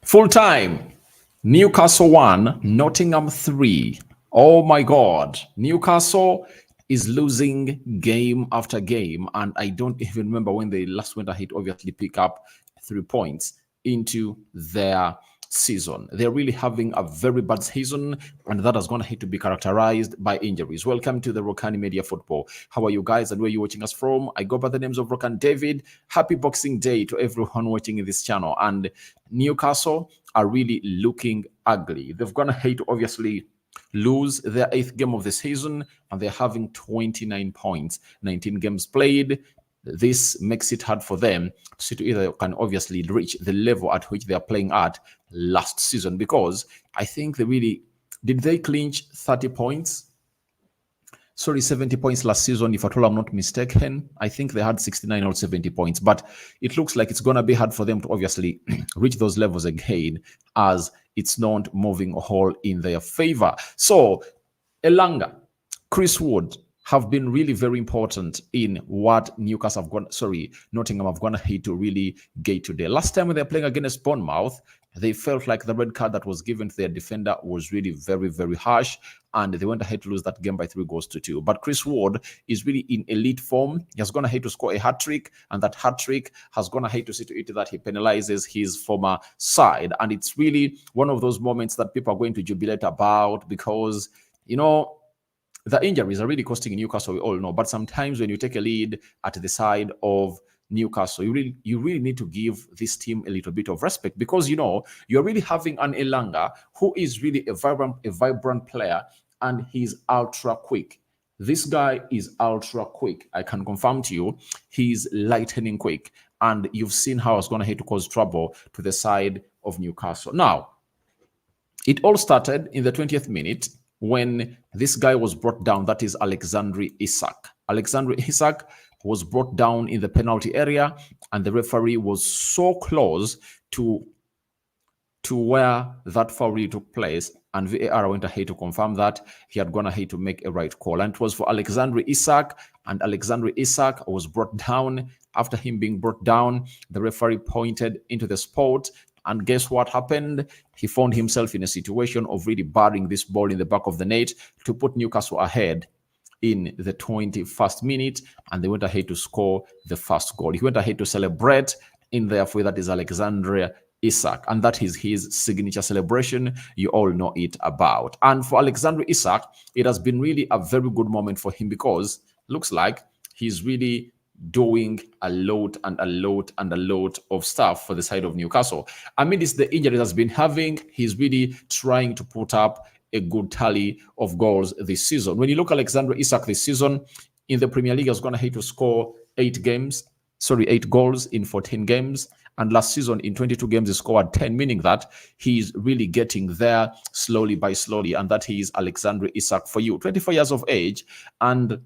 Full time. Newcastle 1, Nottingham 3. Oh my God. Newcastle is losing game after game. And I don't even remember when they last went ahead to obviously pick up 3 points into their season. They're really having a very bad season, and that is going to have to be characterized by injuries. Welcome to the Rokani Media Football. How are you guys, and where are you watching us from? I go by the names of Rokan David. Happy Boxing Day to everyone watching in this channel. And Newcastle are really looking ugly. They've gone ahead to obviously lose their 8th game of the season, and they're having 29 points, 19 games played. This makes it hard for them to either can obviously reach the level at which they are playing at last season, because I think did they clinch 30 points? Sorry, 70 points last season, if at all I'm not mistaken. I think they had 69 or 70 points, but it looks like it's going to be hard for them to obviously reach those levels again, as it's not moving a whole in their favor. So, Elanga, Chris Wood have been really very important in what Nottingham have gone ahead to really get today. Last time when they were playing against Bournemouth, they felt like the red card that was given to their defender was really very, very harsh, and they went ahead to lose that game by 3-2. But Chris Wood is really in elite form. He has gone ahead to score a hat-trick, and that hat-trick has gone ahead to see to it that he penalizes his former side. And it's really one of those moments that people are going to jubilate about, because, the injuries are really costing Newcastle, we all know. But sometimes when you take a lead at the side of Newcastle, you really need to give this team a little bit of respect, because you're really having an Elanga who is really a vibrant player, and he's ultra quick. This guy is ultra quick. I can confirm to you, he's lightning quick, and you've seen how it's going to hit to cause trouble to the side of Newcastle. Now, it all started in the 20th minute when this guy was brought down, that is Alexander Isak. Alexander Isak was brought down in the penalty area, and the referee was so close to where that foul really took place, and VAR went ahead to confirm that he had gone ahead to make a right call, and it was for Alexander Isak, and Alexander Isak was brought down. After him being brought down, the referee pointed into the spot, and guess what happened? He found himself in a situation of really burying this ball in the back of the net to put Newcastle ahead in the 21st minute, and they went ahead to score the first goal. He went ahead to celebrate in there for that is Alexander Isak, and that is his signature celebration. You all know it about. And for Alexander Isak, it has been really a very good moment for him, because looks like he's really doing a lot of stuff for the side of Newcastle. Amidst the injuries has been having, he's really trying to put up a good tally of goals this season. When you look at Alexander Isak this season in the Premier League, he's going to have to score 8 goals in 14 games. And last season in 22 games, he scored 10, meaning that he's really getting there slowly by slowly. And that is Alexander Isak for you, 24 years of age. And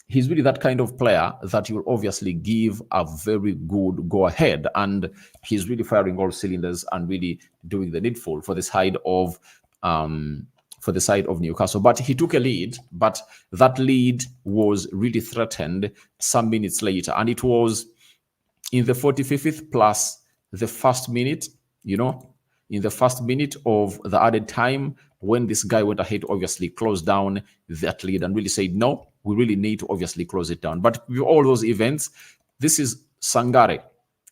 he's really that kind of player that you'll obviously give a very good go ahead, and he's really firing all cylinders and really doing the needful for the side of Newcastle. But he took a lead, but that lead was really threatened some minutes later, and it was in the 45th plus the first minute, in the first minute of the added time, when this guy went ahead to obviously close down that lead and really said, no, we really need to obviously close it down. But with all those events, this is Sangare.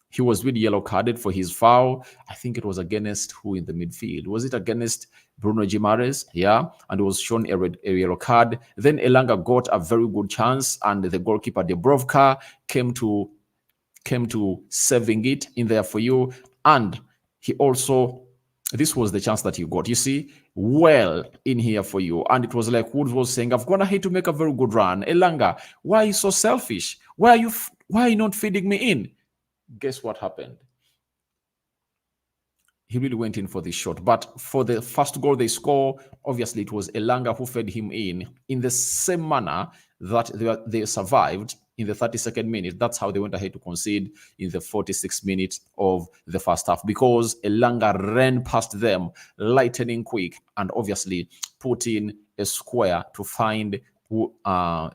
He was really yellow carded for his foul. I think it was against who in the midfield? Was it against Bruno Gimares? Yeah, and it was shown a yellow card. Then Elanga got a very good chance, and the goalkeeper Debrovka came to saving it in there for you. And he also, this was the chance that he got, you see, well in here for you. And it was like Woods was saying, I've gone ahead to make a very good run. Elanga, why are you so selfish? Why are you not feeding me in? Guess what happened? He really went in for this shot. But for the first goal they score, obviously it was Elanga who fed him in the same manner that they survived in the 32nd minute. That's how they went ahead to concede in the 46th minute of the first half, because Elanga ran past them lightning quick and obviously put in a square to find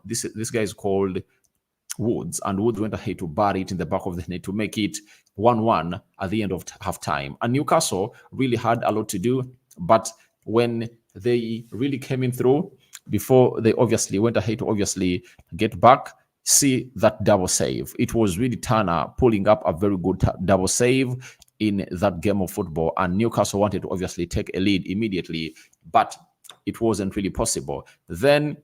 this guy is called Woods, and Woods went ahead to bury it in the back of the net to make it 1-1 at the end of half time. And Newcastle really had a lot to do, but when they really came in through, before they obviously went ahead to obviously get back, see that double save. It was really Turner pulling up a very good double save in that game of football, and Newcastle wanted to obviously take a lead immediately, but it wasn't really possible. Then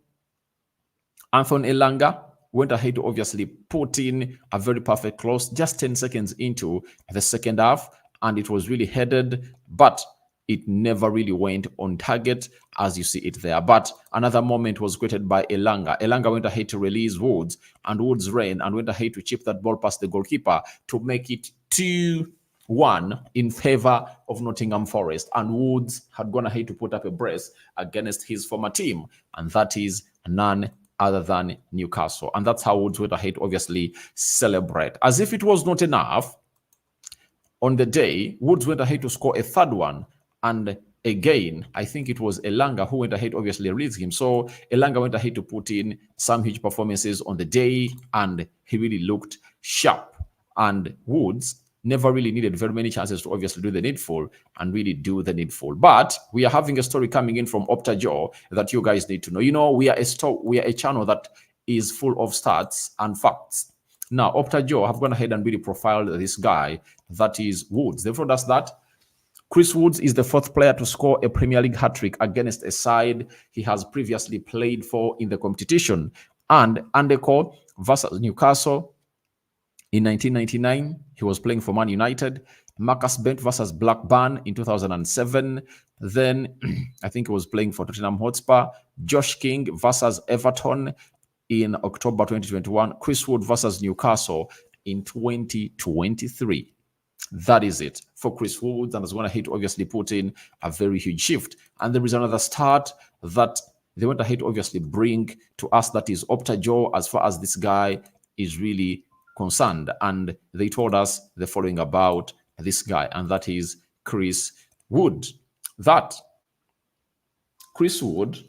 Anthony Elanga went ahead to obviously put in a very perfect close just 10 seconds into the second half, and it was really headed, but it never really went on target as you see it there. But another moment was created by Elanga. Elanga went ahead to release Woods, and Woods ran and went ahead to chip that ball past the goalkeeper to make it 2-1 in favor of Nottingham Forest. And Woods had gone ahead to put up a brace against his former team, and that is none other than Newcastle. And that's how Woods went ahead to obviously celebrate. As if it was not enough, on the day, Woods went ahead to score a third one. And again, I think it was Elanga who went ahead, obviously released him. So Elanga went ahead to put in some huge performances on the day, and he really looked sharp. And Woods never really needed very many chances to obviously do the needful and really do the needful. But we are having a story coming in from Opta Joe that you guys need to know. You know, we are a channel that is full of stats and facts. Now, Opta Joe have gone ahead and really profiled this guy, that is Woods. They've told us that Chris Woods is the fourth player to score a Premier League hat-trick against a side he has previously played for in the competition. And Andeko versus Newcastle in 1999, he was playing for Man United. Marcus Bent versus Blackburn in 2007. Then I think he was playing for Tottenham Hotspur. Josh King versus Everton in October 2021. Chris Wood versus Newcastle in 2023. That is it for Chris Woods, and is going to obviously put in a very huge shift. And there is another start that they went ahead to obviously bring to us, that is Opta Joe, as far as this guy is really concerned. And they told us the following about this guy, and that is Chris Wood. That Chris Wood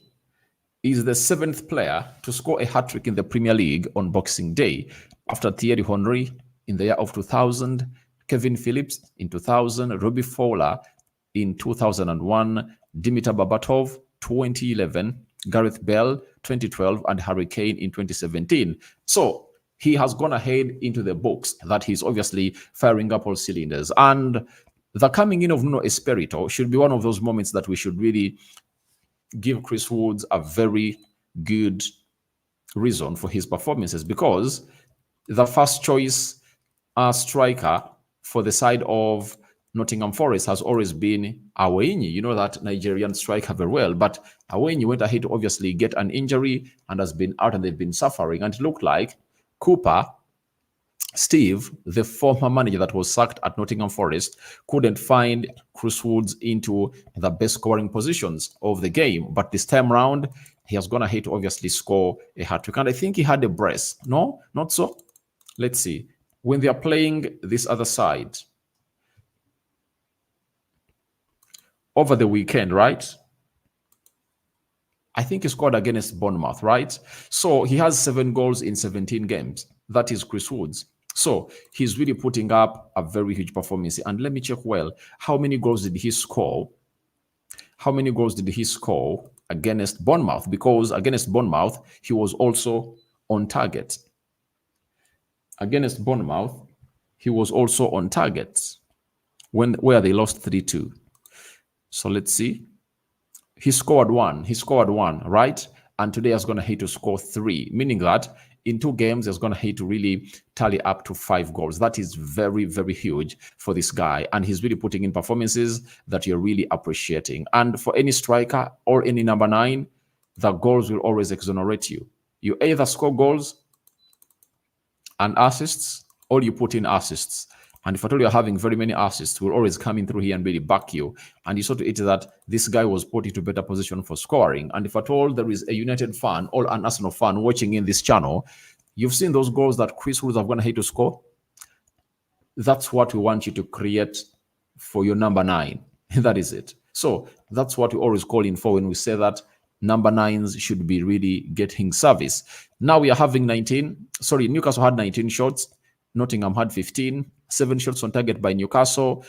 is the seventh player to score a hat-trick in the Premier League on Boxing Day, after Thierry Henry in the year of 2000, Kevin Phillips in 2000, Robbie Fowler in 2001, Dimitar Berbatov 2011, Gareth Bale 2012, and Harry Kane in 2017. So he has gone ahead into the books that he's obviously firing up all cylinders. And the coming in of Nuno Espirito should be one of those moments that we should really give Chris Woods a very good reason for his performances, because the first choice striker for the side of Nottingham Forest has always been Aweniyi. You know that Nigerian striker very well, but Aweniyi went ahead to obviously get an injury and has been out, and they've been suffering. And it looked like Cooper, Steve, the former manager that was sacked at Nottingham Forest, couldn't find Chris Woods into the best scoring positions of the game. But this time round, he has gone ahead to obviously score a hat-trick. And I think he had a brace. No, not so. Let's see. When they are playing this other side over the weekend, right? I think he scored against Bournemouth, right? So he has 7 goals in 17 games. That is Chris Woods. So he's really putting up a very huge performance. And let me check well, how many goals did he score? How many goals did he score against Bournemouth? Because against Bournemouth, he was also on target. Against Bournemouth, he was also on target where they lost 3-2. So let's see. He scored one, right? And today he's going to hit to score 3, meaning that in 2 games, he's going to hit to really tally up to 5 goals. That is very, very huge for this guy. And he's really putting in performances that you're really appreciating. And for any striker or any number 9, the goals will always exonerate you. You either score goals and assists, or you put in assists. And if at all you're having very many assists, we'll always come in through here and really back you. And you saw to it that this guy was put into better position for scoring. And if at all there is a United fan or an Arsenal fan watching in this channel, you've seen those goals that Chris Woods have gone ahead to score. That's what we want you to create for your number 9. That is it. So that's what we always call in for when we say that number 9s should be really getting service. Now we are having Newcastle had 19 shots. Nottingham had 15. 7 shots on target by Newcastle.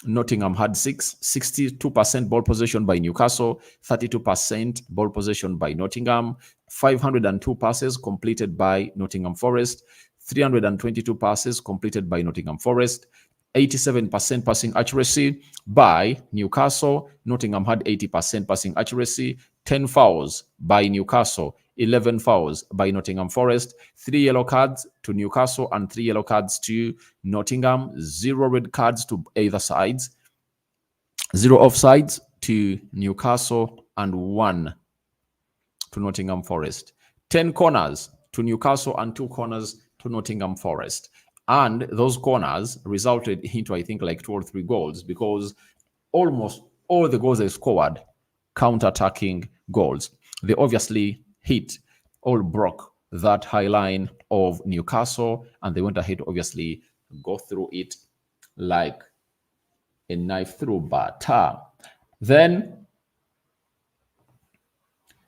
Nottingham had 6, 62% ball possession by Newcastle, 32% ball possession by Nottingham, 502 passes completed by Nottingham Forest, 322 passes completed by Nottingham Forest, 87% passing accuracy by Newcastle. Nottingham had 80% passing accuracy, 10 fouls by Newcastle, 11 fouls by Nottingham Forest, 3 yellow cards to Newcastle and 3 yellow cards to Nottingham, 0 red cards to either sides, 0 offsides to Newcastle and 1 to Nottingham Forest. 10 corners to Newcastle and 2 corners to Nottingham Forest. And those corners resulted into, I think, like 2 or 3 goals, because almost all the goals they scored, counter-attacking goals. They obviously hit or broke that high line of Newcastle, and they went ahead to obviously go through it like a knife through butter. Then,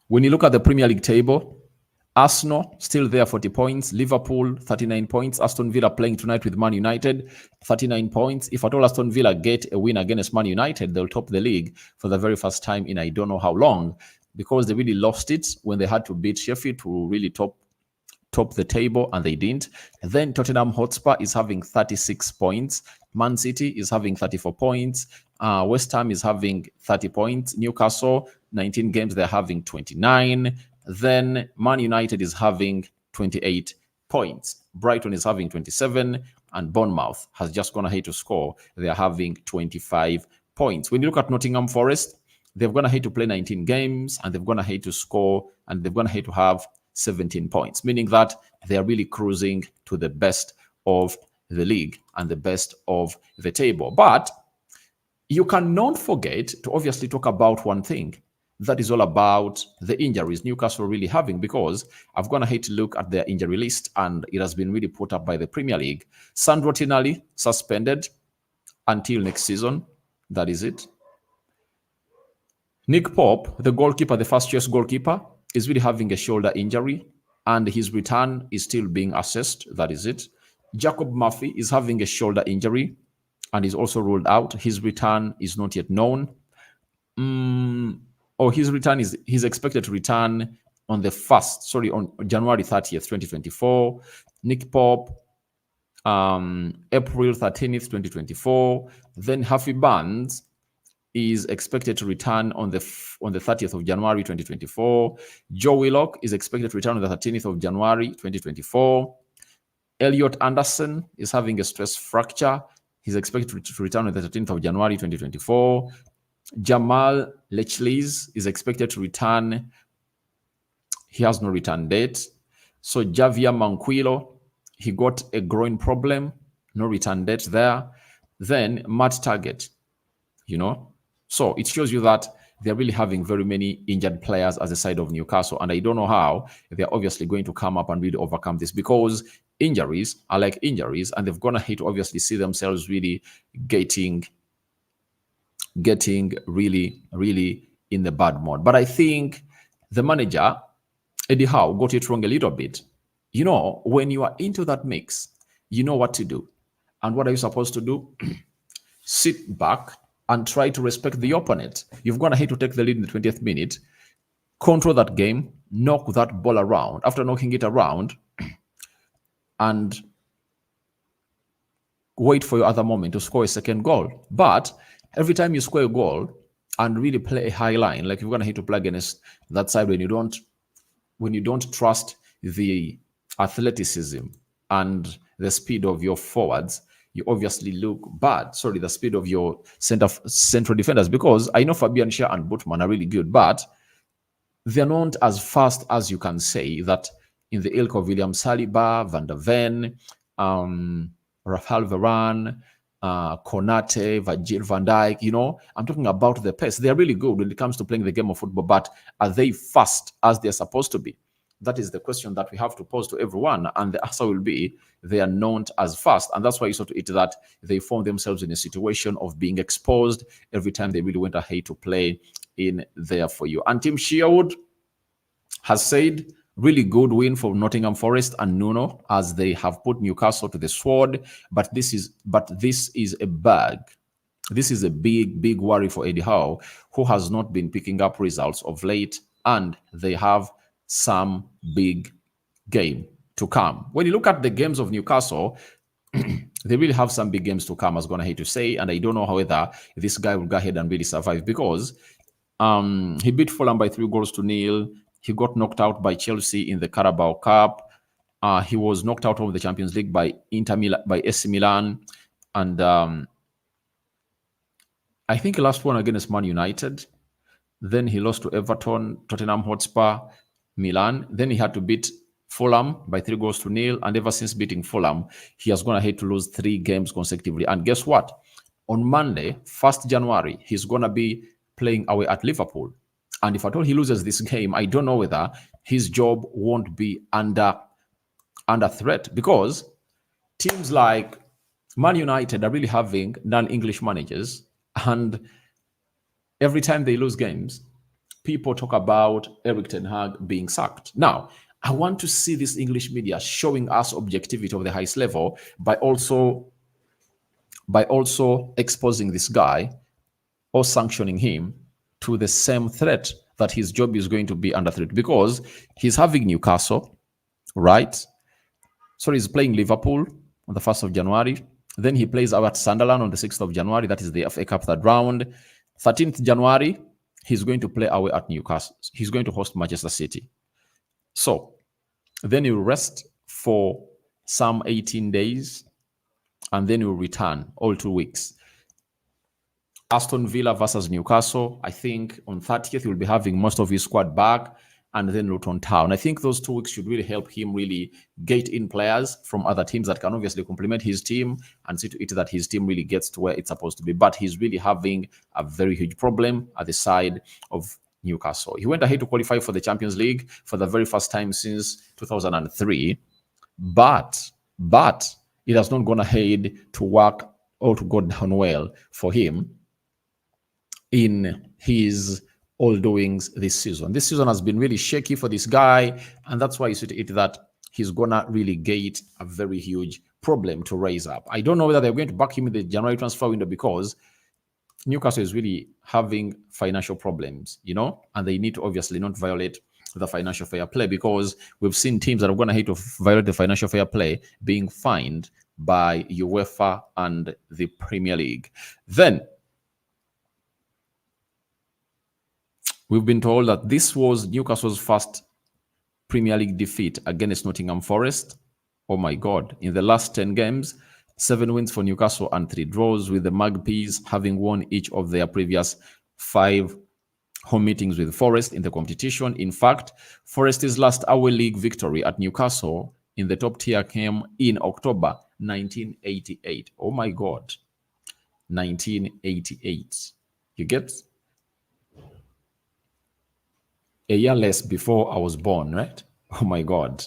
when you look at the Premier League table, Arsenal still there, 40 points. Liverpool, 39 points. Aston Villa playing tonight with Man United, 39 points. If at all Aston Villa get a win against Man United, they'll top the league for the very first time in I don't know how long, because they really lost it when they had to beat Sheffield to really top the table, and they didn't. And then Tottenham Hotspur is having 36 points. Man City is having 34 points. West Ham is having 30 points. Newcastle, 19 games, they're having 29. Then Man United is having 28 points. Brighton is having 27, and Bournemouth has just gone ahead to score. They're having 25 points. When you look at Nottingham Forest, they've gone ahead to play 19 games, and they've gone ahead to score, and they've gone ahead to have 17 points, meaning that they are really cruising to the best of the league and the best of the table. But you cannot forget to obviously talk about one thing. That is all about the injuries Newcastle really having, because I've gone ahead to look at their injury list, and it has been really put up by the Premier League. Sandro Tonali suspended until next season. That is it. Nick Pope, the goalkeeper, the first choice goalkeeper, is really having a shoulder injury, and his return is still being assessed. That is it. Jacob Murphy is having a shoulder injury and is also ruled out. His return is not yet known. He's expected to return on January 30th, 2024. Nick Pope, April 13th, 2024. Then Harvey Barnes is expected to return on the 30th of January 2024. Joe Willock is expected to return on the 13th of January 2024. Elliot Anderson is having a stress fracture. He's expected to return on the 13th of January 2024. Jamal Lechley's is expected to return. He has no return date. So Javier Manquillo, he got a groin problem, no return date there. Then Matt Target, So it shows you that they're really having very many injured players as the side of Newcastle. And I don't know how they're obviously going to come up and really overcome this, because injuries are like injuries, and they've gone ahead to obviously see themselves really getting really, really in the bad mode. But I think the manager, Eddie Howe, got it wrong a little bit. When you are into that mix, you know what to do. And what are you supposed to do? Sit back and try to respect the opponent. You've gone ahead to take the lead in the 20th minute, control that game, knock that ball around. After knocking it around, and wait for your other moment to score a second goal. But every time you score a goal and really play a high line, like you're gonna hit to play against that side when you don't trust the athleticism and the speed of your forwards, you obviously look bad. Sorry, the speed of your central defenders, because I know Fabian Schär and Botman are really good, but they're not as fast as you can say that in the ilk of William Saliba, Van der Ven, Rafael Varane, Konate, Virgil van Dijk, I'm talking about the pace. They're really good when it comes to playing the game of football, but are they fast as they're supposed to be? That is the question that we have to pose to everyone, and the answer will be they are not as fast. And that's why you saw to it that they found themselves in a situation of being exposed every time they really went ahead to play in there for you. And Tim Sherwood has said Really good win for Nottingham Forest and Nuno as they have put Newcastle to the sword. But this is a bag. This is a big worry for Eddie Howe, who has not been picking up results of late, and they have some big game to come. When you look at the games of Newcastle, they really have some big games to come, I was going to hate to say. And I don't know, however, this guy will go ahead and really survive, because he beat Fulham by 3-0. He got knocked out by Chelsea in the Carabao Cup. He was knocked out of the Champions League by AC Milan. And I think he lost one against Man United. Then he lost to Everton, Tottenham Hotspur, Milan. Then he had to beat Fulham by 3-0. And ever since beating Fulham, he has gone ahead to lose 3 games consecutively. And guess what? On Monday, 1st January, he's going to be playing away at Liverpool. And if at all he loses this game, I don't know whether his job won't be under threat, because teams like Man United are really having non-English managers, and every time they lose games, people talk about Erik ten Hag being sacked. Now, I want to see this English media showing us objectivity of the highest level by also exposing this guy or sanctioning him to the same threat that his job is going to be under threat, because he's having Newcastle, right? So he's playing Liverpool on the 1st of January. Then he plays out at Sunderland on the 6th of January. That is the FA Cup third round. 13th January, he's going to play away at Newcastle. He's going to host Manchester City. So then he'll rest for some 18 days, and then he'll return all 2 weeks. Aston Villa versus Newcastle. I think on 30th, he'll be having most of his squad back, and then Luton Town. I think those 2 weeks should really help him really get in players from other teams that can obviously complement his team and see to it that his team really gets to where it's supposed to be. But he's really having a very huge problem at the side of Newcastle. He went ahead to qualify for the Champions League for the very first time since 2003, but it has not gone ahead to work or to go down well for him in his all doings this season. This season has been really shaky for this guy, and that's why you see to it that he's gonna really get a very huge problem to raise up. I don't know whether they're going to back him in the January transfer window, because Newcastle is really having financial problems, and they need to obviously not violate the financial fair play, because we've seen teams that are going to hate to violate the financial fair play being fined by UEFA and the Premier League. Then we've been told that this was Newcastle's first Premier League defeat against Nottingham Forest. Oh my God. In the last 10 games, 7 wins for Newcastle and 3 draws, with the Magpies having won each of their previous 5 home meetings with Forest in the competition. In fact, Forest's last away league victory at Newcastle in the top tier came in October 1988. Oh my God. 1988. You get? A year less before I was born, right? Oh my God.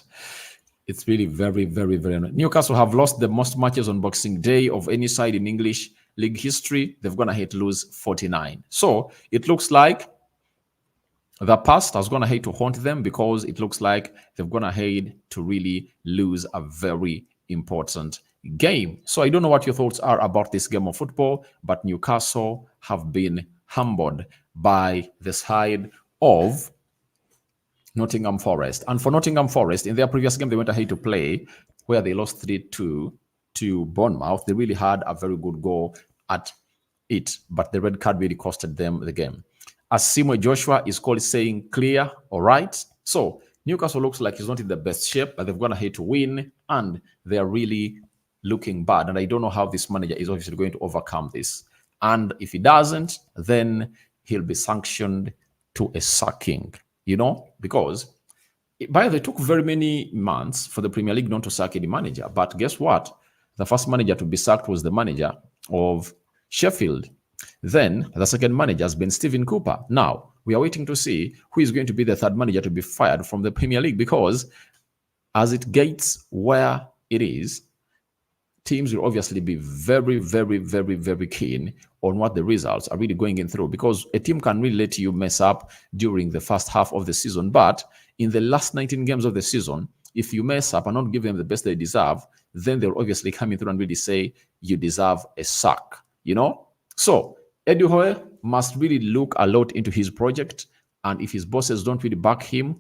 It's really very, very, very annoying. Newcastle have lost the most matches on Boxing Day of any side in English league history. They've gone ahead to lose 49. So it looks like the past has gone ahead to haunt them, because it looks like they've gone ahead to really lose a very important game. So I don't know what your thoughts are about this game of football, but Newcastle have been humbled by the side of Nottingham Forest. And for Nottingham Forest, in their previous game, they went ahead to play where they lost 3-2 to Bournemouth. They really had a very good goal at it, but the red card really costed them the game. As Simo Joshua is called saying clear, all right. So Newcastle looks like he's not in the best shape, but they've gone ahead to win, and they are really looking bad. And I don't know how this manager is obviously going to overcome this. And if he doesn't, then he'll be sanctioned to a sacking. Because by the way, it took very many months for the Premier League not to sack any manager. But guess what? The first manager to be sacked was the manager of Sheffield. Then the second manager has been Stephen Cooper. Now, we are waiting to see who is going to be the third manager to be fired from the Premier League, because as it gets where it is, teams will obviously be very, very, very, very keen on what the results are really going in through, because a team can really let you mess up during the first half of the season. But in the last 19 games of the season, if you mess up and not give them the best they deserve, then they'll obviously come in through and really say you deserve a sack, you know? So Eddie Howe must really look a lot into his project, and if his bosses don't really back him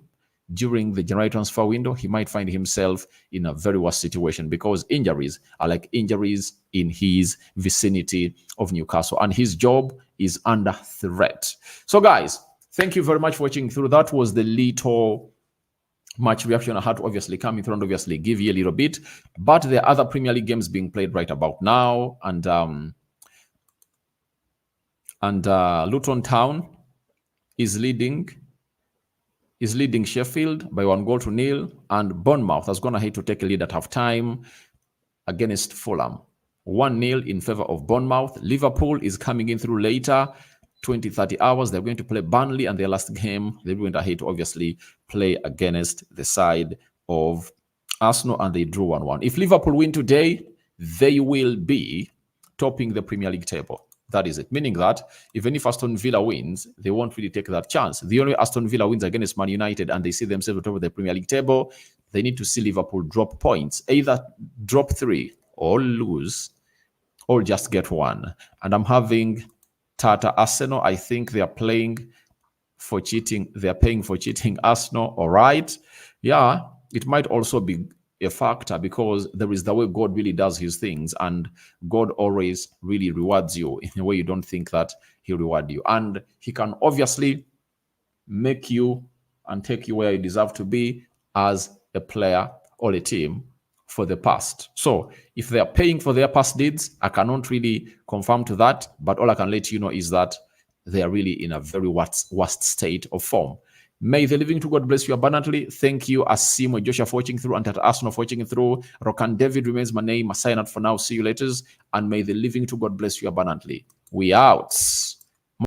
during the January transfer window, he might find himself in a very worse situation, because injuries are like injuries in his vicinity of Newcastle, and his job is under threat. So guys, thank you very much for watching through. That was the little match reaction I had to obviously coming through and obviously give you a little bit. But there are other Premier League games being played right about now, and Luton Town is leading Sheffield by 1-0, and Bournemouth has gone ahead to take a lead at half time against Fulham. 1-0 in favor of Bournemouth. Liverpool is coming in through later, 20-30 hours. They're going to play Burnley, and their last game, they went ahead to obviously play against the side of Arsenal, and they drew 1-1. If Liverpool win today, they will be topping the Premier League table. That is it. Meaning that even if Aston Villa wins, they won't really take that chance. The only Aston Villa wins against Man United and they see themselves at the top of the Premier League table, they need to see Liverpool drop points, either drop 3 or lose or just get 1. And I'm having Tata Arsenal. I think they are playing for cheating. They're paying for cheating Arsenal. All right. Yeah, it might also be a factor, because there is the way God really does his things, and God always really rewards you in a way you don't think that he'll reward you. And he can obviously make you and take you where you deserve to be as a player or a team for the past. So if they are paying for their past deeds, I cannot really confirm to that, but all I can let you know is that they are really in a very worst state of form. May the living to God bless you abundantly. Thank you, Asimo Joshua, for watching through, and Tata Arsenal for watching through. Rokan David remains my name. I sign out for now. See you later. And may the living to God bless you abundantly. We out.